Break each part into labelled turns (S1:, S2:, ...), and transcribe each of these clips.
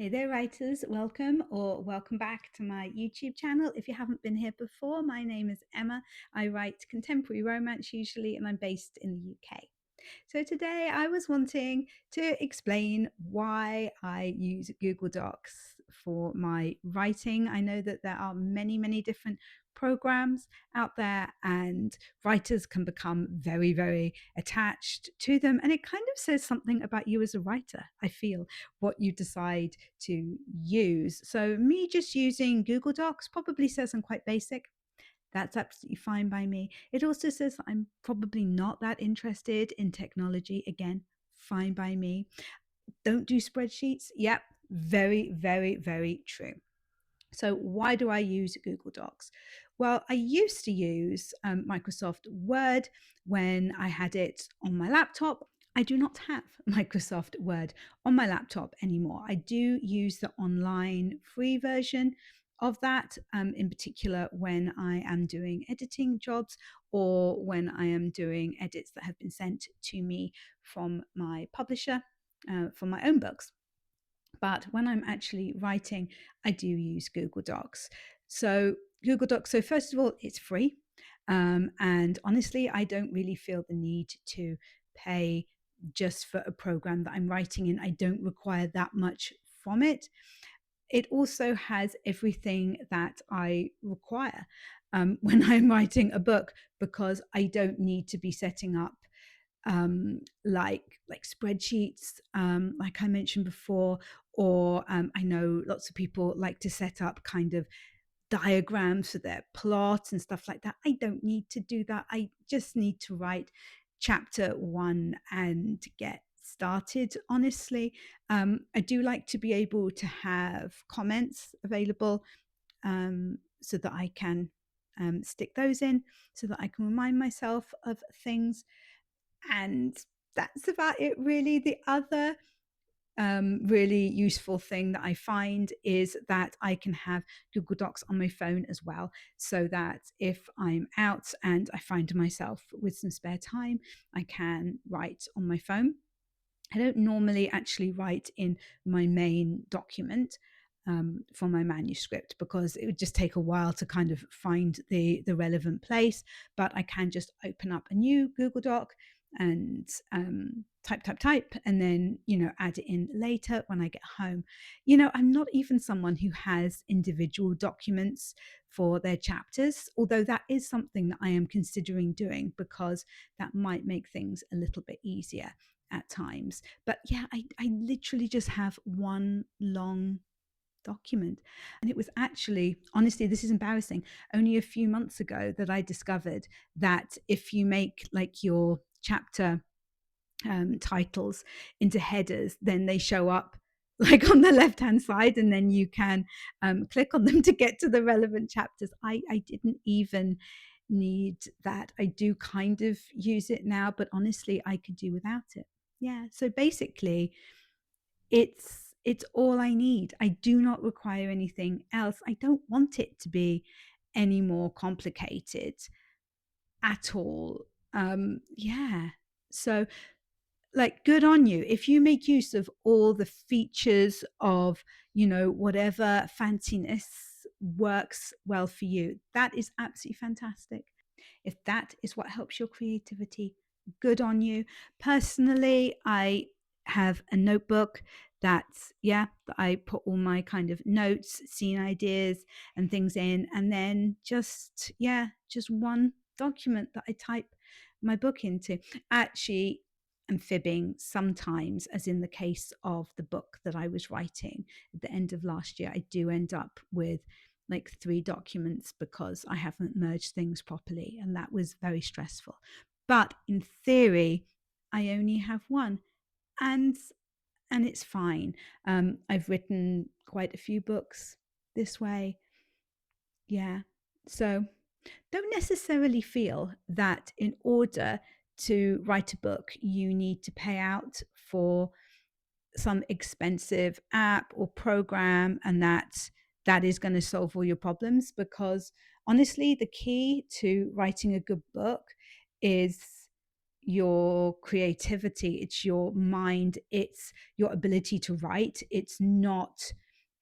S1: Hey there, writers. Welcome back to my YouTube channel. If you haven't been here before, my name is Emma. I write contemporary romance usually, and I'm based in the UK. So today I was wanting to explain why I use Google Docs for my writing. I know that there are many different programs out there, and writers can become very attached to them. And it kind of says something about you as a writer, I feel, what you decide to use. So, me just using Google Docs probably says I'm quite basic. That's absolutely fine by me. It also says that I'm probably not that interested in technology. Again, fine by me. Don't do spreadsheets. Yep, very true. So, why do I use Google Docs? Well, I used to use Microsoft Word when I had it on my laptop. I do not have Microsoft Word on my laptop anymore. I do use the online free version of that, in particular when I am doing editing jobs or when I am doing edits that have been sent to me from my publisher for my own books. But when I'm actually writing, I do use Google Docs. So, Google Docs, so first of all, it's free. And honestly, I don't really feel the need to pay just for a program that I'm writing in. I don't require that much from it. It also has everything that I require when I'm writing a book, because I don't need to be setting up like spreadsheets, like I mentioned before, or I know lots of people like to set up kind of diagrams for their plots and stuff like that. I don't need to do that. I just need to write chapter one and get started. Honestly, I do like to be able to have comments available, so that I can stick those in, so that I can remind myself of things. And that's about it, really. The other really useful thing that I find is that I can have Google Docs on my phone as well, so that if I'm out and I find myself with some spare time, I can write on my phone. I don't normally actually write in my main document for my manuscript, because it would just take a while to kind of find the relevant place. But I can just open up a new Google Doc and type, and then add it in later when I get home. I'm not even someone who has individual documents for their chapters, although that is something that I am considering doing, because that might make things a little bit easier at times. But yeah, I literally just have one long document. And it was actually, honestly, this is embarrassing, only a few months ago that I discovered that if you make like your chapter titles into headers, then they show up like on the left hand side, and then you can click on them to get to the relevant chapters. I didn't even need that. I do kind of use it now, but honestly, I could do without it. Yeah, so basically it's all I need. I do not require anything else. I don't want it to be any more complicated at all. Yeah. So, like, good on you if you make use of all the features of whatever fanciness works well for you. That is absolutely fantastic. If that is what helps your creativity, good on you. Personally, I have a notebook that I put all my kind of notes, scene ideas and things in, and then just one document that I type my book into. Actually, I'm fibbing sometimes, as in the case of the book that I was writing at the end of last year. I do end up with like 3 documents because I haven't merged things properly, and that was very stressful. But in theory, I only have one, and it's fine. I've written quite a few books this way. Yeah. So don't necessarily feel that in order to write a book, you need to pay out for some expensive app or program, and that is going to solve all your problems. Because honestly, the key to writing a good book is your creativity, it's your mind, it's your ability to write. It's not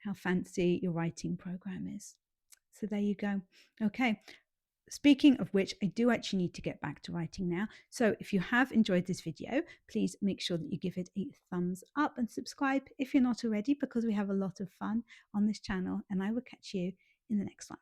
S1: how fancy your writing program is. So there you go. Okay. Speaking of which, I do actually need to get back to writing now. So if you have enjoyed this video, please make sure that you give it a thumbs up and subscribe if you're not already, because we have a lot of fun on this channel, and I will catch you in the next one.